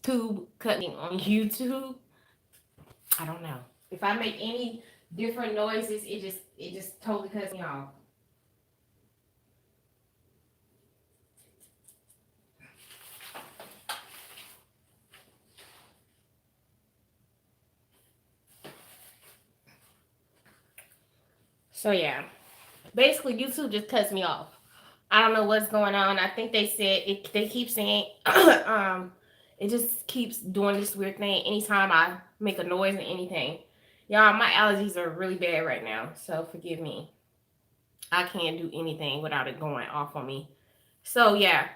tube cutting on YouTube. I don't know. If I make any different noises, it just totally cuts me off. So yeah, basically YouTube just cuts me off. I don't know what's going on. I think they said it. They keep saying it just keeps doing this weird thing anytime I make a noise or anything. Y'all, my allergies are really bad right now, so forgive me. I can't do anything without it going off on me. So yeah,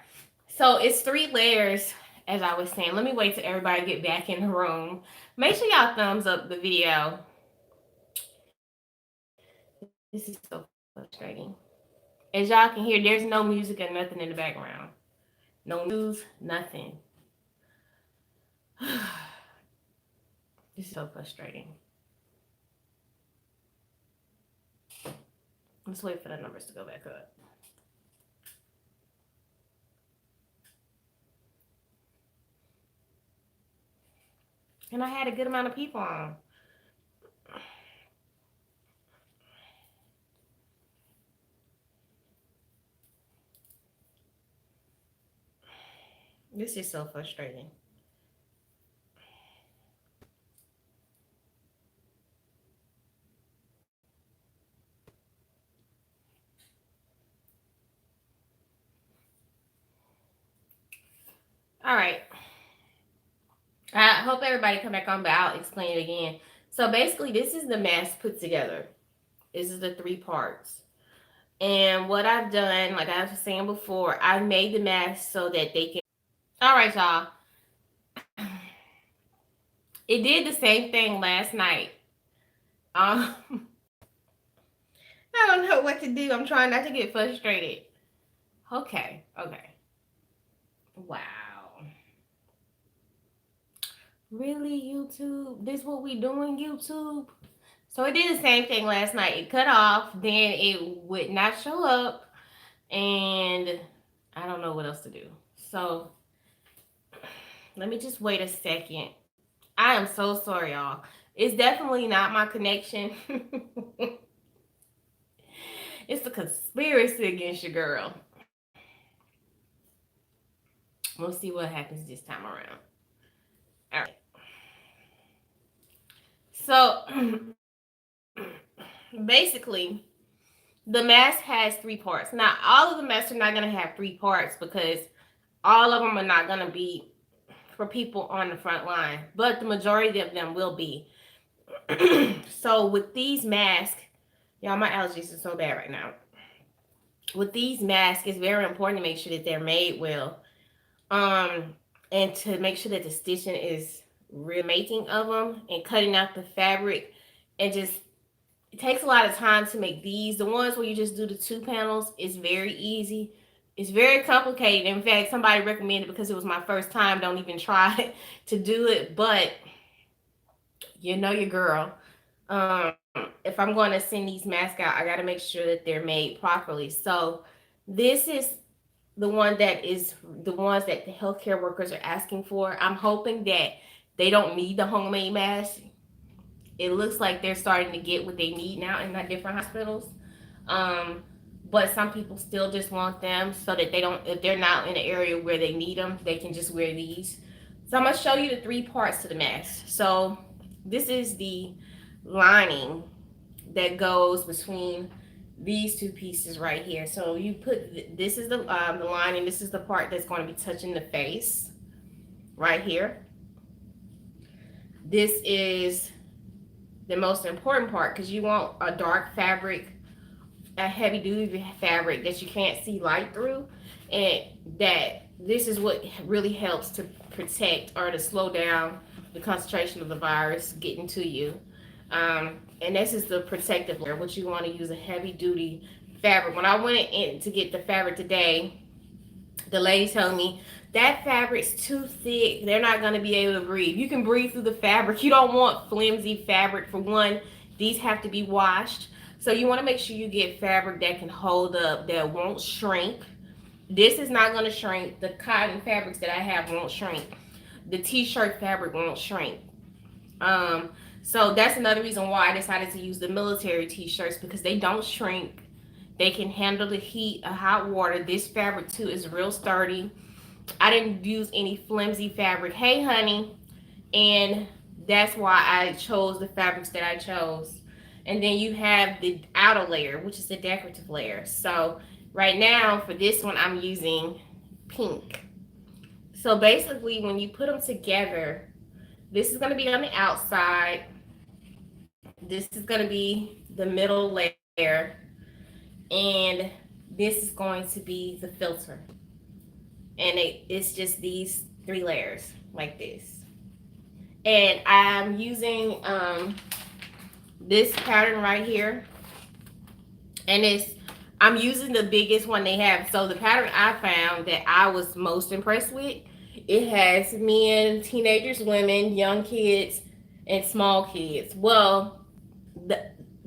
so it's three layers, as I was saying. Let me wait till everybody get back in the room. Make sure y'all thumbs up the video. This is so frustrating. As y'all can hear, there's no music or nothing in the background. No news, nothing. This is so frustrating. Let's wait for the numbers to go back up. And I had a good amount of people on. This is so frustrating. All right. I hope everybody come back on, but I'll explain it again. So basically, this is the mask put together. This is the three parts. And what I've done, like I was saying before, I've made the mask so that they can. All right, y'all. It did the same thing last night. Um, I don't know what to do. I'm trying not to get frustrated. Okay, okay. Wow. Really, YouTube? This what we doing, YouTube? So it did the same thing last night. It cut off, then it would not show up, and I don't know what else to do. So let me just wait a second. I am so sorry, y'all. It's definitely not my connection. It's the conspiracy against your girl. We'll see what happens this time around. All right. So basically, the mask has three parts. Now, all of the masks are not going to have three parts because all of them are not going to be for people on the front line, but the majority of them will be. So with these masks, y'all, my allergies are so bad right now. With these masks, it's very important to make sure that they're made well, um, and to make sure that the stitching is remaking of them and cutting out the fabric, and just it takes a lot of time to make these. The ones where you just do the two panels is very easy. It's very complicated. In fact, somebody recommended because it was my first time. Don't even try to do it. But you know your girl. If I'm going to send these masks out, I got to make sure that they're made properly. So this is the one that is the ones that the healthcare workers are asking for. I'm hoping that they don't need the homemade mask. It looks like they're starting to get what they need now in the different hospitals. Um, but some people still just want them so that they don't, if they're not in an area where they need them, they can just wear these. So I'm gonna show you the three parts to the mask. So this is the lining that goes between these two pieces right here. So you put this is the lining. This is the part that's going to be touching the face right here. This is the most important part because you want a dark fabric, a heavy duty fabric that you can't see light through, and that this is what really helps to protect or to slow down the concentration of the virus getting to you. And this is the protective layer. What you want to use a heavy duty fabric. When I went in to get the fabric today, the lady told me that fabric's too thick. They're not going to be able to breathe. You can breathe through the fabric. You don't want flimsy fabric. For one, these have to be washed. So you want to make sure you get fabric that can hold up, that won't shrink. This is not going to shrink. The cotton fabrics that I have won't shrink. the t-shirt fabric won't shrink. Um, so that's another reason why I decided to use the military t-shirts, because they don't shrink. They can handle the heat of hot water. This fabric too is real sturdy. I didn't use any flimsy fabric. Hey, honey. And that's why I chose the fabrics that I chose. And then you have the outer layer, which is the decorative layer. So right now for this one, I'm using pink. So basically, when you put them together, this is going to be on the outside. This is going to be the middle layer. And this is going to be the filter. And it's just these three layers like this. And I'm using this pattern right here. And I'm using the biggest one they have. So the pattern I found that I was most impressed with, it has men, teenagers, women, young kids, and small kids. Well,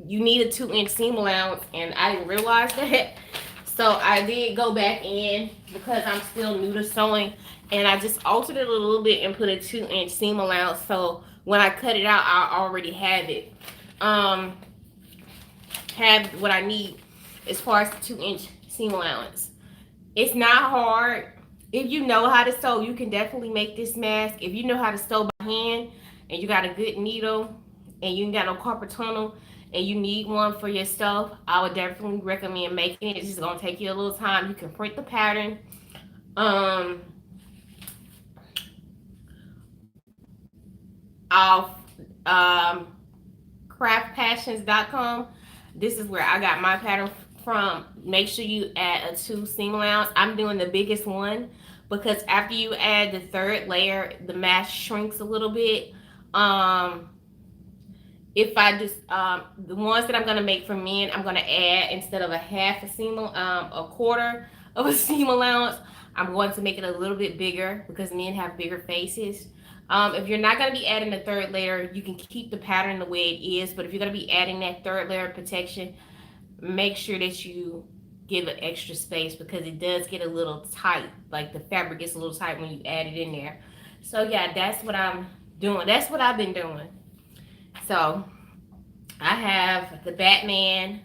you need a 2-inch seam allowance, and I didn't realize that. So I did go back in because I'm still new to sewing, and I just altered it a little bit and put a 2-inch seam allowance. So when I cut it out, I already have it. Have what I need as far as the 2-inch seam allowance. It's not hard. If you know how to sew, you can definitely make this mask. If you know how to sew by hand and you got a good needle and you ain't got no carpal tunnel and you need one for yourself, I would definitely recommend making it. It's just gonna take you a little time. You can print the pattern. Off craftpassions.com. This is where I got my pattern from. Make sure you add a 2 seam allowance. I'm doing the biggest one because after you add the third layer, the mask shrinks a little bit. If I just the ones that I'm gonna make for men, I'm gonna add, instead of a half a seam, a quarter of a seam allowance, I'm going to make it a little bit bigger because men have bigger faces. If you're not going to be adding the third layer, you can keep the pattern the way it is. But if you're going to be adding that third layer of protection, make sure that you give it extra space because it does get a little tight. Like the fabric gets a little tight when you add it in there. So yeah, that's what I'm doing. That's what I've been doing. So I have the Batman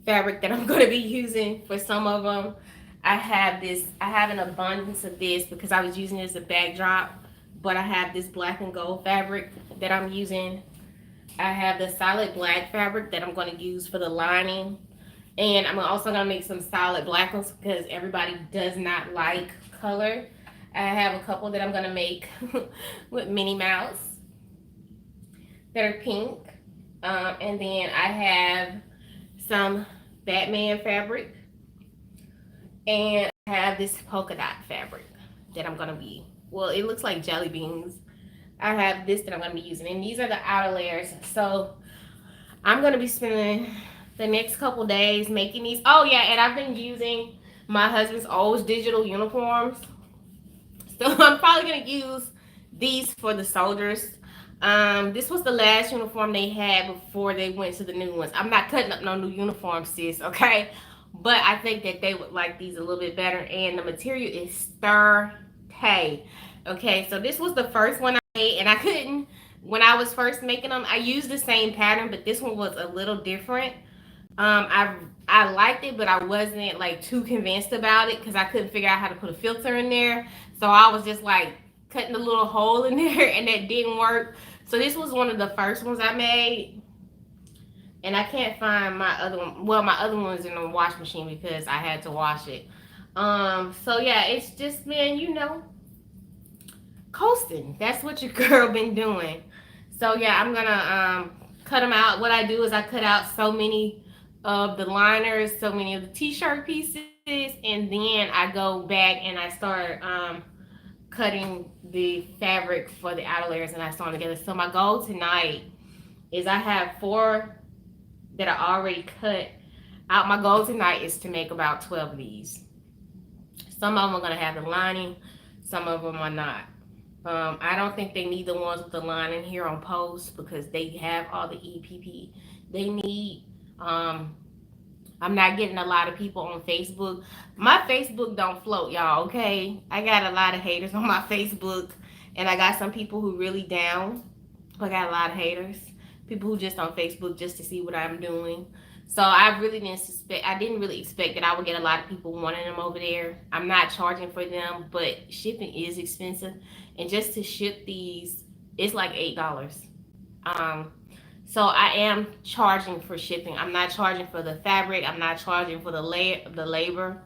fabric that I'm going to be using for some of them. I have an abundance of this because I was using it as a backdrop. But I have this black and gold fabric that I'm using. I have the solid black fabric that I'm going to use for the lining. And I'm also going to make some solid black ones because everybody does not like color. I have a couple that I'm going to make with Minnie Mouse that are pink. And then I have some Batman fabric. And I have this polka dot fabric that I'm going to be, well, it looks like jelly beans. I have this that I'm going to be using. And these are the outer layers. So I'm going to be spending the next couple days making these. Oh, yeah. And I've been using my husband's old digital uniforms. So I'm probably going to use these for the soldiers. This was the last uniform they had before they went to the new ones. I'm not cutting up no new uniforms, sis, okay? But I think that they would like these a little bit better. And the material is sturdy. Okay, so this was the first one I made. And I couldn't, when I was first making them, I used the same pattern. But this one was a little different. I liked it, but I wasn't like too convinced about it because I couldn't figure out how to put a filter in there. So I was just like cutting a little hole in there, and that didn't work. So this was one of the first ones I made. And I can't find my other one. Well, my other one's in the wash machine because I had to wash it. So yeah, it's just been, coasting. That's what your girl been doing. So yeah, I'm gonna cut them out. What I do is I cut out so many of the liners, so many of the t-shirt pieces, and then I go back and I start cutting the fabric for the outer layers, and I sew them together. So my goal tonight is I have 4 that are already cut out. My goal tonight is to make about 12 of these. Some of them are going to have the lining, some of them are not. I don't think they need the ones with the lining here on post because they have all the EPP they need. I'm not getting a lot of people on Facebook. My Facebook don't float, y'all, okay? I got a lot of haters on my Facebook, And I got some people who really down. I got a lot of haters. People who just on Facebook just to see what I'm doing. So I didn't really expect that I would get a lot of people wanting them over there. I'm not charging for them, but shipping is expensive. And just to ship these, it's like $8. Um, so I am charging for shipping. I'm not charging for the fabric. I'm not charging for the labor.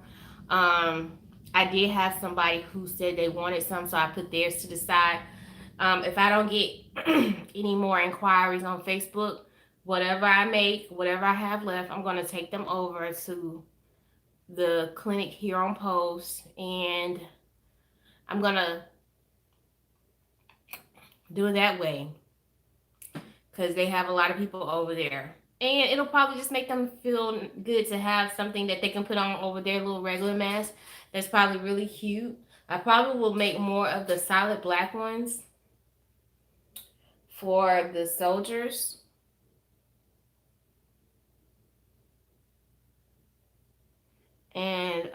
Um, I did have somebody who said they wanted some, so I put theirs to the side. If I don't get any more inquiries on Facebook, whatever I make, whatever I have left, I'm gonna take them over to the clinic here on Post, and I'm gonna do it that way because they have a lot of people over there. And it'll probably just make them feel good to have something that they can put on over their little regular mask. That's probably really cute. I probably will make more of the solid black ones for the soldiers. And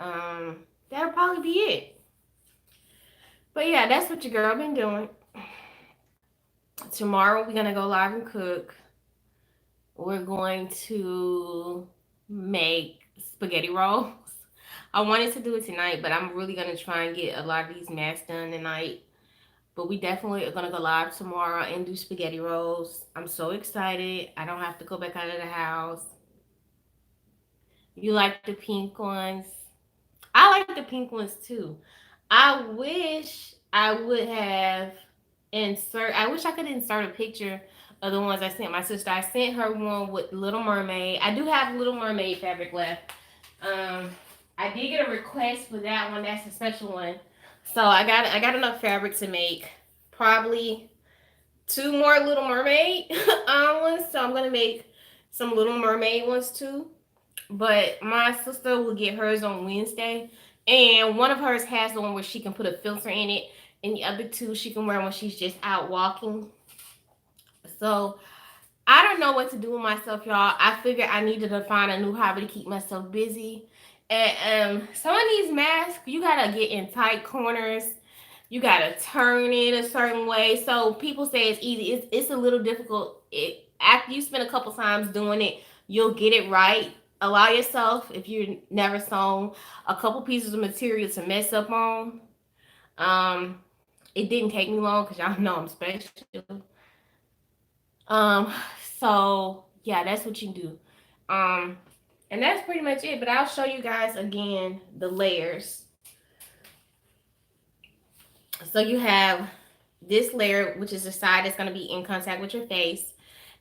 that'll probably be it. But yeah, that's what your girl been doing. Tomorrow we're gonna go live and cook. We're going to make spaghetti rolls. I wanted to do it tonight, but I'm really gonna try and get a lot of these masks done tonight. But we definitely are gonna go live tomorrow and do spaghetti rolls. I'm so excited. I don't have to go back out of the house. You like the pink ones? I like the pink ones too. I wish I would have I wish I could insert a picture of the ones I sent my sister. I sent her one with Little Mermaid. I do have Little Mermaid fabric left. Um, I did get a request for that one. That's a special one. So I got enough fabric to make probably two more Little Mermaid ones. So I'm gonna make some Little Mermaid ones too. But my sister will get hers on Wednesday. And one of hers has the one where she can put a filter in it. And the other two she can wear when she's just out walking. So I don't know what to do with myself, y'all. I figured I needed to find a new hobby to keep myself busy. And some of these masks, you gotta get in tight corners. You gotta turn it a certain way. So people say it's easy. It's a little difficult. After you spend a couple times doing it, you'll get it right. Allow yourself, if you've never sewn, a couple pieces of material to mess up on. Um, it didn't take me long because y'all know I'm special. Um, so yeah, that's what you do. Um, and that's pretty much it. But I'll show you guys again the layers. So you have this layer, which is the side that's going to be in contact with your face.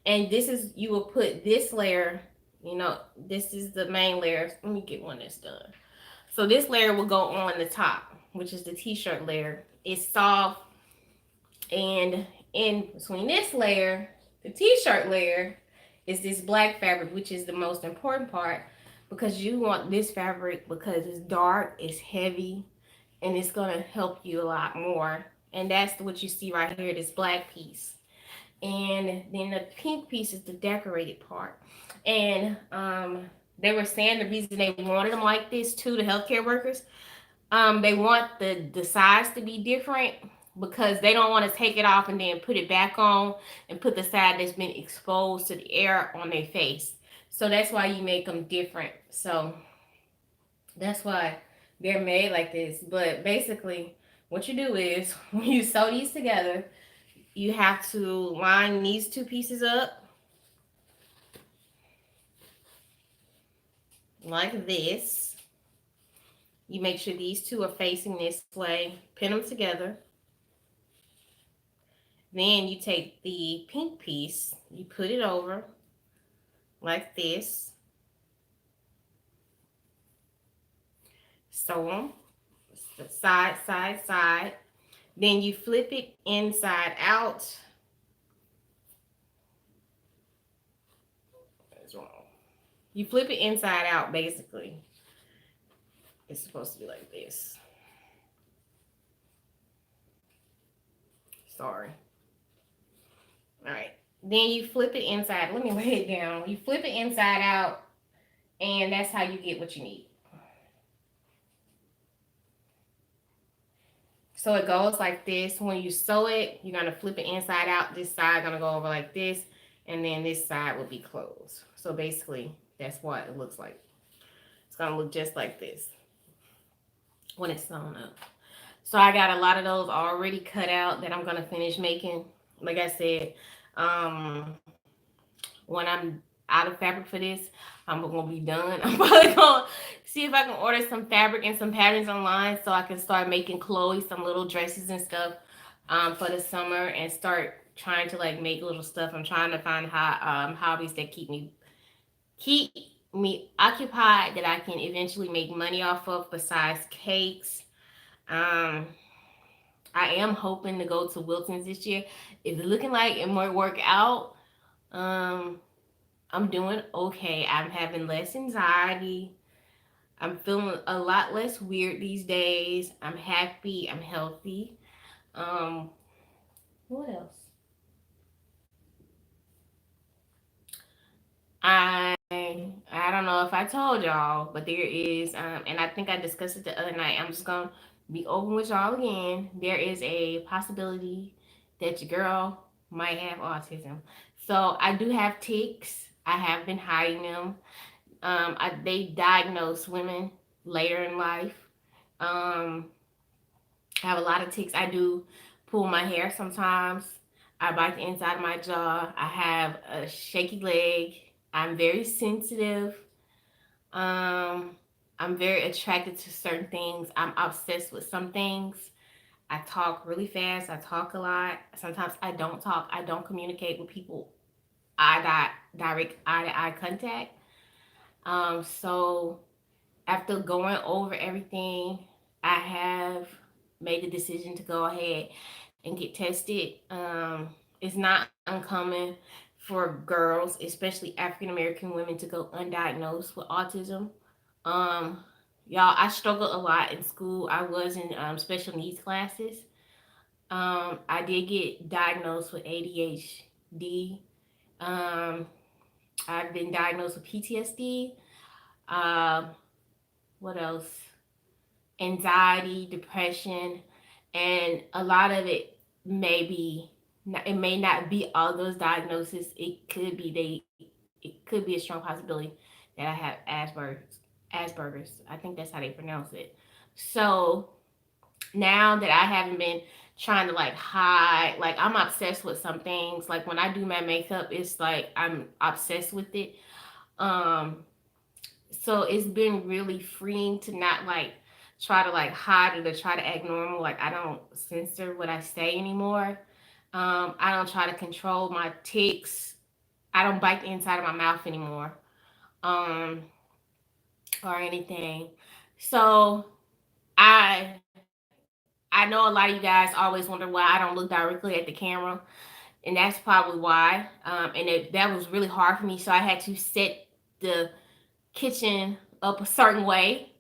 And this is, you will put this layer, this is the main layer. Let me get one that's done. So this layer will go on the top, which is the t-shirt layer. It's soft. And in between this layer, the t-shirt layer, is this black fabric, which is the most important part because you want this fabric because it's dark, it's heavy, and it's going to help you a lot more. And that's what you see right here, this black piece. And then the pink piece is the decorated part. And they were saying the reason they wanted them like this too, the healthcare workers, they want the size to be different because they don't want to take it off and then put it back on and put the side that's been exposed to the air on their face. So that's why you make them different. So that's why they're made like this. But basically, what you do is when you sew these together, you have to line these two pieces up like this. You make sure these two are facing this way, pin them together. Then you take the pink piece, you put it over like this. Sew them, side, side, side. Then you flip it inside out. What's wrong? You flip it inside out, basically. It's supposed to be like this. Sorry. All right. Then you flip it inside. Let me lay it down. You flip it inside out, and that's how you get what you need. So it goes like this. When you sew it, you're gonna flip it inside out. This side gonna go over like this, and then this side will be closed. So basically, that's what it looks like. It's gonna look just like this when it's sewn up. So I got a lot of those already cut out that I'm gonna finish making. Like I said, um, when I'm out of fabric for this, I'm gonna be done. I'm probably gonna see if I can order some fabric and some patterns online so I can start making Chloe some little dresses and stuff for the summer and start trying to like make little stuff. I'm trying to find hobbies that keep me occupied that I can eventually make money off of besides cakes. Um, I am hoping to go to Wilton's this year. It's looking like it might work out. Um, I'm doing okay. I'm having less anxiety. I'm feeling a lot less weird these days. I'm happy. I'm healthy. Um, what else? I don't know if I told y'all, but there is and I think I discussed it the other night. I'm just gonna be open with y'all again. There is a possibility that your girl might have autism. So I do have tics. I have been hiding them. They diagnose women later in life. Um, I have a lot of tics. I do pull my hair sometimes. I bite the inside of my jaw. I have a shaky leg. I'm very sensitive. Um, I'm very attracted to certain things. I'm obsessed with some things. I talk really fast. I talk a lot. Sometimes I don't talk. I don't communicate with people. Direct eye to eye contact. So after going over everything, I have made the decision to go ahead and get tested. It's not uncommon for girls, especially African American women, to go undiagnosed with autism. Um, y'all, I struggled a lot in school. I was in special needs classes. I did get diagnosed with ADHD. Um, I've been diagnosed with PTSD. Um, what else? Anxiety, depression, and a lot of it may be it may not be all those diagnoses. It could be a strong possibility that I have Asperger's. I think that's how they pronounce it. So now that I haven't been trying to like hide, like I'm obsessed with some things. Like when I do my makeup, it's like I'm obsessed with it. Um, so it's been really freeing to not like try to like hide it or try to act normal. Like I don't censor what I say anymore. I don't try to control my tics. I don't bite the inside of my mouth anymore. Um, or anything. So I I know a lot of you guys always wonder why I don't look directly at the camera, and that's probably why. That was really hard for me. So I had to set the kitchen up a certain way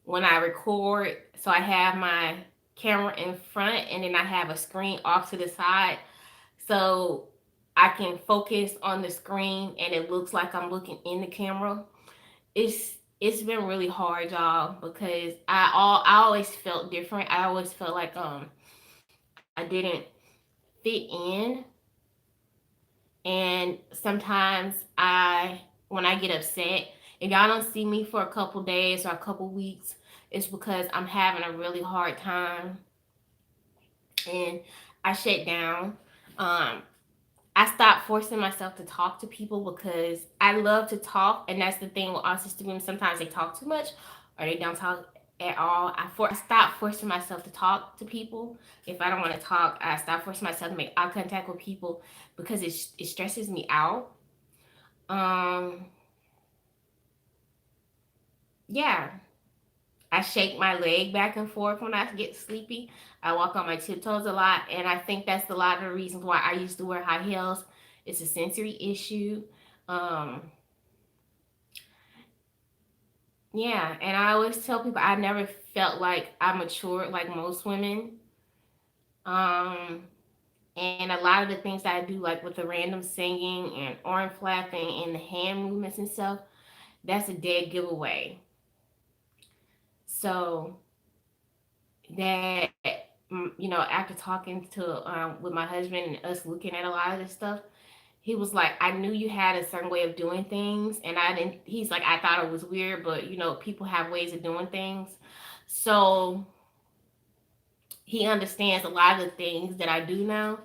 when I record. So I have my camera in front and then I have a screen off to the side. So I can focus on the screen and it looks like I'm looking in the camera. It's been really hard, y'all, because I always felt different. I always felt like I didn't fit in, and sometimes when I get upset, if y'all don't see me for a couple days or a couple weeks, it's because I'm having a really hard time and I shut down. Um, I stopped forcing myself to talk to people because I love to talk, and that's the thing with autistic women. Sometimes they talk too much, or they don't talk at all. I stopped forcing myself to talk to people. If I don't want to talk, I stop forcing myself to make eye contact with people because it stresses me out. Um, yeah, I shake my leg back and forth when I get sleepy. I walk on my tiptoes a lot, and I think that's a lot of the reasons why I used to wear high heels. It's a sensory issue. Um, yeah, and I always tell people I never felt like I matured like most women. Um, and a lot of the things that I do, like with the random singing and arm flapping and the hand movements and stuff, that's a dead giveaway. So that after talking to with my husband and us looking at a lot of this stuff, he was like, I knew you had a certain way of doing things, and I didn't. He's like, I thought it was weird, but people have ways of doing things. So he understands a lot of the things that I do now,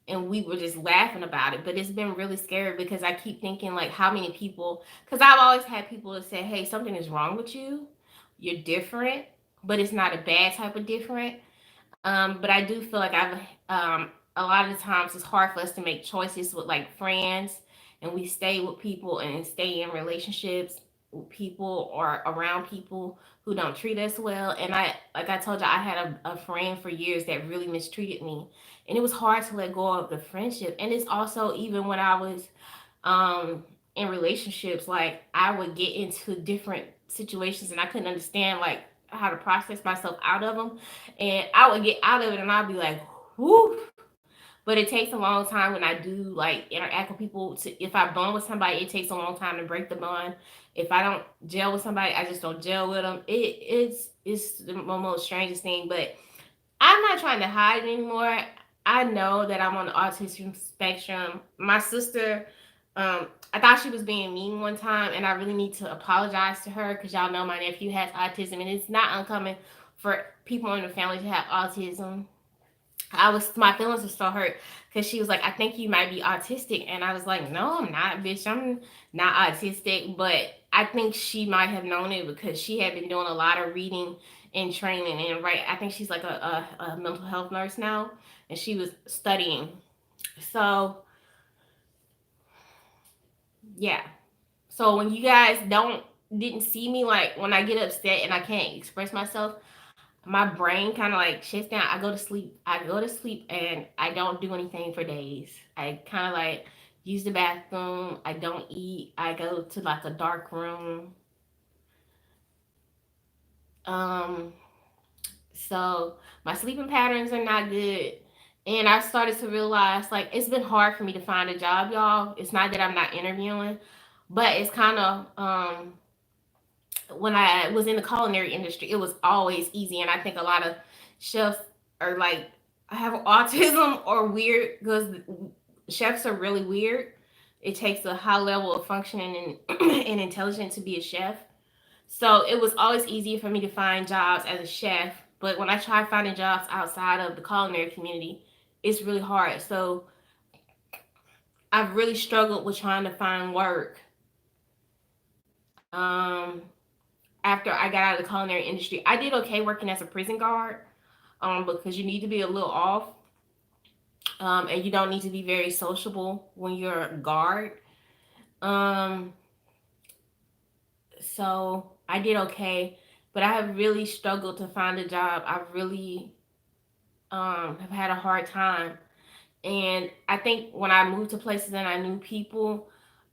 and we were just laughing about it. But it's been really scary because I keep thinking like, how many people? Because I've always had people that say, hey, something is wrong with you. You're different, but it's not a bad type of different. But I do feel like a lot of the times it's hard for us to make choices with like friends, and we stay with people and stay in relationships with people or around people who don't treat us well. And like I told you, I had a friend for years that really mistreated me, and it was hard to let go of the friendship. And it's also even when I was in relationships, like I would get into different situations and I couldn't understand like how to process myself out of them, and I would get out of it and I'd be like, whoo. But it takes a long time when I do like interact with people. If I bond with somebody, it takes a long time to break the bond. If I don't gel with somebody, I just don't gel with them. It's the most strangest thing, but I'm not trying to hide anymore. I know that I'm on the autism spectrum. My sister, I thought she was being mean one time, and I really need to apologize to her because y'all know my nephew has autism, and it's not uncommon for people in the family to have autism. My feelings were so hurt because she was like, I think you might be autistic. And I was like, no, I'm not, bitch. I'm not autistic. But I think she might have known it because she had been doing a lot of reading and training. And right, I think she's like a mental health nurse now. And she was studying. So, yeah. So when you guys didn't see me, like when I get upset and I can't express myself, my brain kind of like shuts down. I go to sleep. I go to sleep and I don't do anything for days. I kind of like use the bathroom. I don't eat. I go to like a dark room. Um, so my sleeping patterns are not good. And I started to realize like it's been hard for me to find a job, y'all. It's not that I'm not interviewing, but it's kind of when I was in the culinary industry, it was always easy. And I think a lot of chefs are like have autism or weird because chefs are really weird. It takes a high level of functioning and, and intelligence to be a chef. So it was always easier for me to find jobs as a chef. But when I try finding jobs outside of the culinary community, it's really hard. So I've really struggled with trying to find work. Um, After I got out of the culinary industry, I did okay working as a prison guard, because you need to be a little off, and you don't need to be very sociable when you're a guard. Um, so I did okay, but I have really struggled to find a job. I really have had a hard time, and I think when I moved to places and I knew people,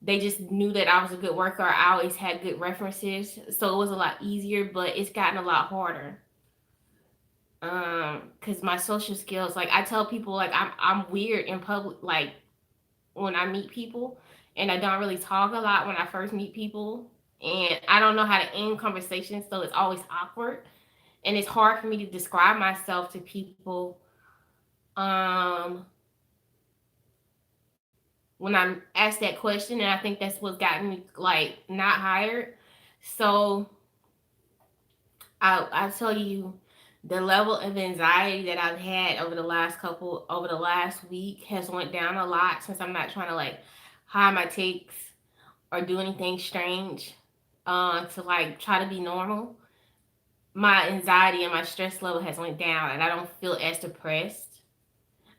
they just knew that I was a good worker. I always had good references, so it was a lot easier. But it's gotten a lot harder. Because my social skills, like I tell people, like I'm weird in public, like when I meet people, and I don't really talk a lot when I first meet people, and I don't know how to end conversations, so it's always awkward, and it's hard for me to describe myself to people. Um, when I'm asked that question, and I think that's what's gotten me like not hired. So I tell you, the level of anxiety that I've had over the last week has went down a lot since I'm not trying to like hide my takes or do anything strange to like try to be normal. My anxiety and my stress level has went down, and I don't feel as depressed.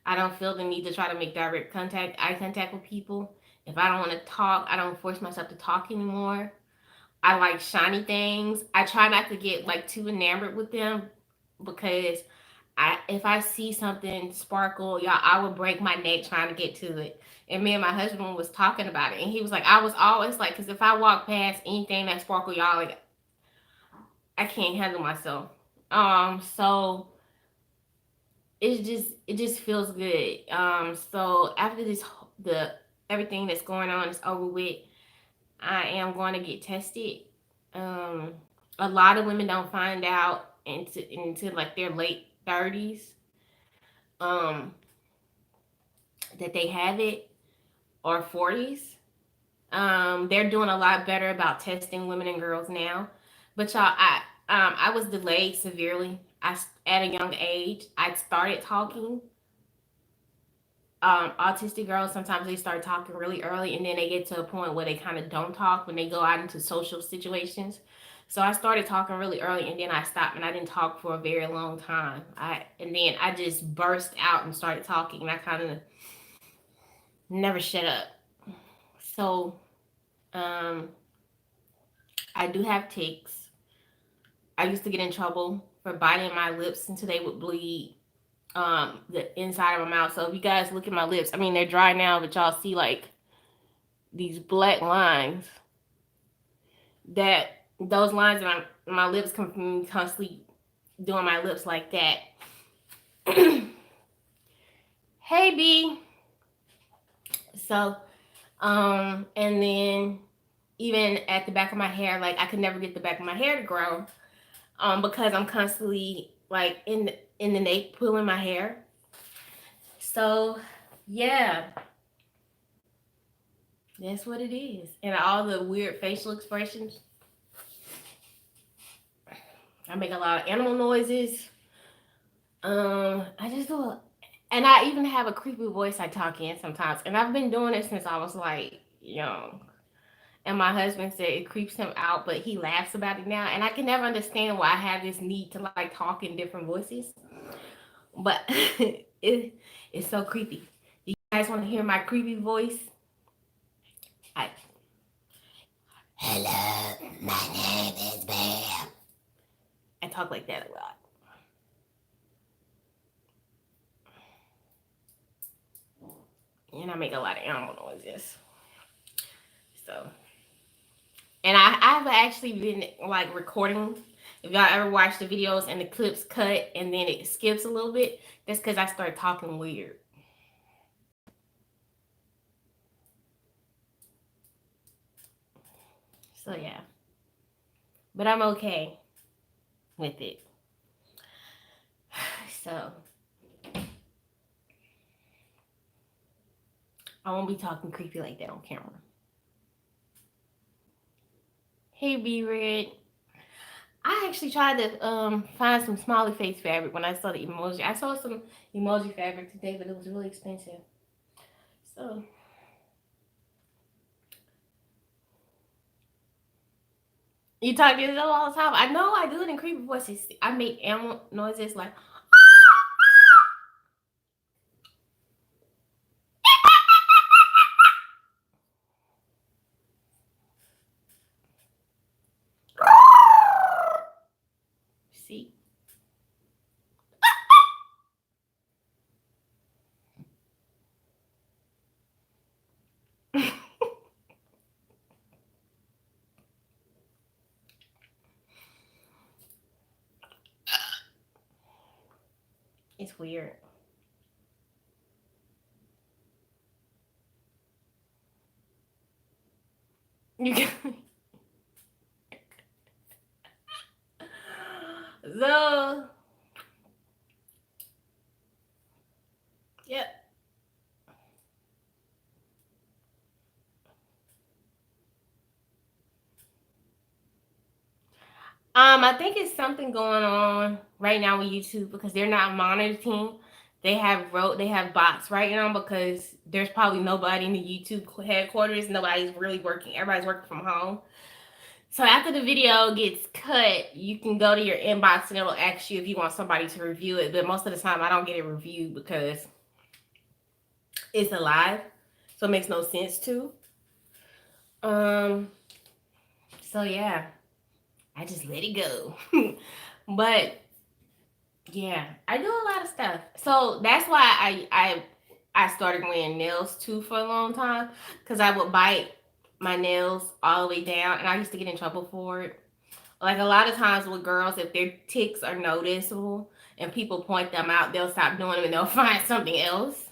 I don't feel the need to try to make eye contact with people. If I don't want to talk, I don't force myself to talk anymore. I like shiny things. I try not to get like too enamored with them because if I see something sparkle, y'all, I would break my neck trying to get to it. And me and my husband was talking about it, and he was like, I was always like, because if I walk past anything that sparkle, y'all, like I can't handle myself. So it just feels good. So after the everything that's going on is over with, I am going to get tested. Um, a lot of women don't find out into like their late 30s. that they have it, or 40s. They're doing a lot better about testing women and girls now. But y'all, I was delayed severely. At a young age, I started talking. Autistic girls, sometimes they start talking really early, and then they get to a point where they kind of don't talk when they go out into social situations. So I started talking really early, and then I stopped, and I didn't talk for a very long time. And then I just burst out and started talking, and I kind of never shut up. So um, I do have tics. I used to get in trouble for biting my lips until they would bleed, the inside of my mouth. So if you guys look at my lips, I mean they're dry now, but y'all see like these black lines. That those lines in my lips come from me constantly doing my lips like that. Hey B. So and then even at the back of my hair, like I could never get the back of my hair to grow, because I'm constantly like in the nape pulling my hair. So yeah, that's what it is. And all the weird facial expressions. I make a lot of animal noises. I just do a, and I even have a creepy voice I talk in sometimes. And I've been doing it since I was like young. And my husband said it creeps him out, but he laughs about it now. And I can never understand why I have this need to like talk in different voices. But it's so creepy. You guys want to hear my creepy voice? I, Hello, my name is Bam. I talk like that a lot. And I make a lot of animal noises. So, and I've actually been like recording. If y'all ever watch the videos and the clips cut and then it skips a little bit, that's because I start talking weird. So yeah, but I'm okay with it. So I won't be talking creepy like that on camera. Hey B Red. I actually tried to find some smiley face fabric when I saw the emoji. I saw some emoji fabric today, but it was really expensive. So you talk to yourself all the time. I know I do it in creepy voices. I make animal noises like see. It's weird. You can so yep. I think it's something going on right now with YouTube because they're not monitoring. They have bots right now because there's probably nobody in the YouTube headquarters. Nobody's really working. Everybody's working from home. So after the video gets cut, you can go to your inbox and it'll ask you if you want somebody to review it. But most of the time, I don't get it reviewed because it's a live, so it makes no sense to. Um. So yeah, I just let it go. But yeah, I do a lot of stuff. So that's why I started wearing nails too for a long time because I would bite my nails all the way down, and I used to get in trouble for it. Like a lot of times with girls, if their ticks are noticeable and people point them out, they'll stop doing them and they'll find something else.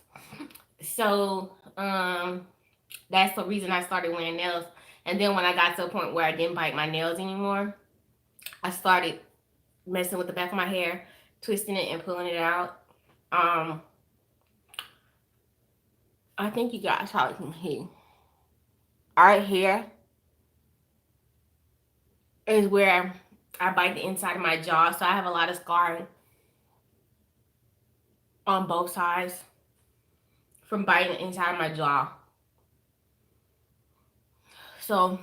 So that's the reason I started wearing nails. And then when I got to a point where I didn't bite my nails anymore, I started messing with the back of my hair, twisting it and pulling it out. Um, I think you guys probably can hear. Right here is where I bite the inside of my jaw, so I have a lot of scarring on both sides from biting the inside of my jaw. So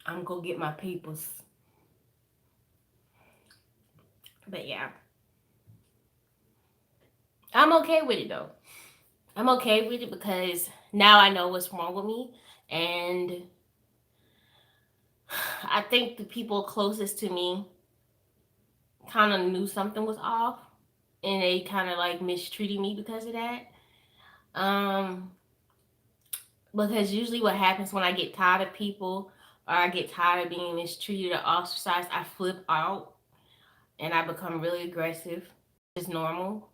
I'm gonna get my peoples. But yeah, I'm okay with it though. I'm okay with it because now I know what's wrong with me, and I think the people closest to me kind of knew something was off, and they kind of like mistreated me because of that. Um, because usually what happens when I get tired of people or I get tired of being mistreated or ostracized, I flip out and I become really aggressive. It's normal,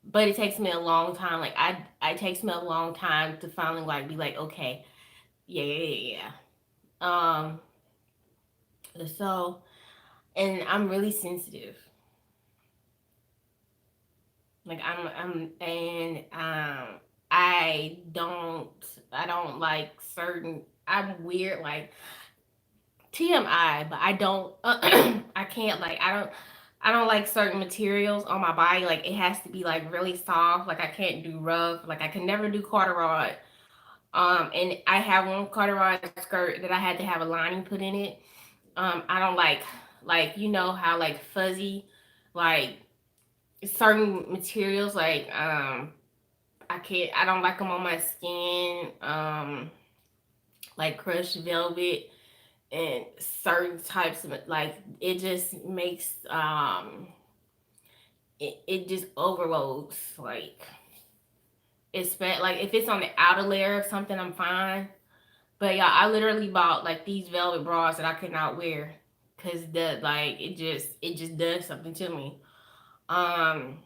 but it takes me a long time. Like it takes me a long time to finally like be like, okay, yeah. Um, so and I'm really sensitive. Like I don't I don't like certain. I'm weird. Like TMI, but I don't. I can't like I don't like certain materials on my body. Like it has to be like really soft. Like I can't do rough. Like I can never do corduroy. And I have one corduroy skirt that I had to have a lining put in it. I don't like you know how like fuzzy, like certain materials I don't like them on my skin. Like crushed velvet and certain types of like it just makes it just overloads like it's bad. Like if it's on the outer layer of something I'm fine, but yeah, I literally bought like these velvet bras that I could not wear because the like it just does something to me. um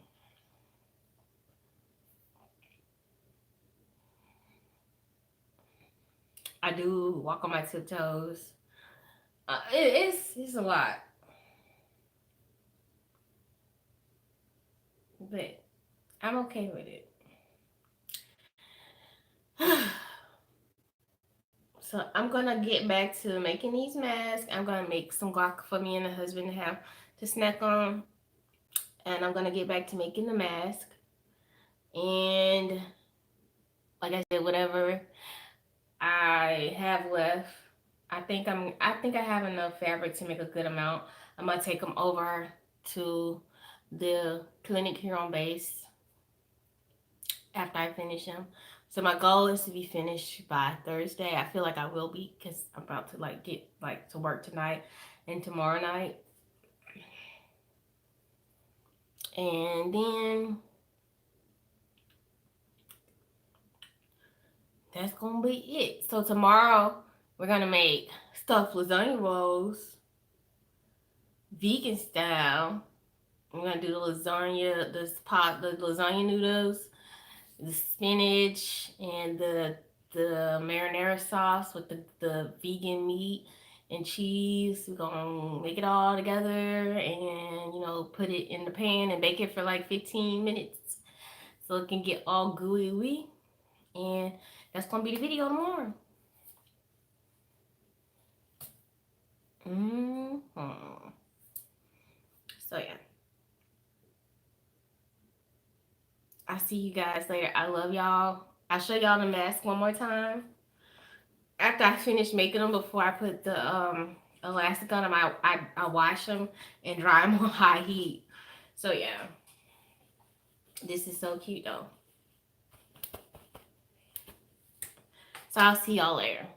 I do walk on my tiptoes. It's a lot, but I'm okay with it. So I'm gonna get back to making these masks. I'm gonna make some guac for me and the husband to have to snack on, and I'm gonna get back to making the mask. And like I said, whatever I have left, I think I have enough fabric to make a good amount. I'm gonna take them over to the clinic here on base after I finish them. So my goal is to be finished by Thursday. I feel like I will be because I'm about to like get like to work tonight and tomorrow night. And then that's gonna be it. So tomorrow we're gonna make stuffed lasagna rolls, vegan style. We're gonna do the lasagna, the lasagna noodles, the spinach, and the marinara sauce with the vegan meat and cheese. We're gonna make it all together and put it in the pan and bake it for like 15 minutes so it can get all gooey. And that's gonna be the video tomorrow. Mm-hmm. So yeah, I see you guys later. I love y'all. I'll show y'all the mask one more time. After I finish making them, before I put the elastic on them, I wash them and dry them on high heat. So yeah, this is so cute though. So I'll see y'all later.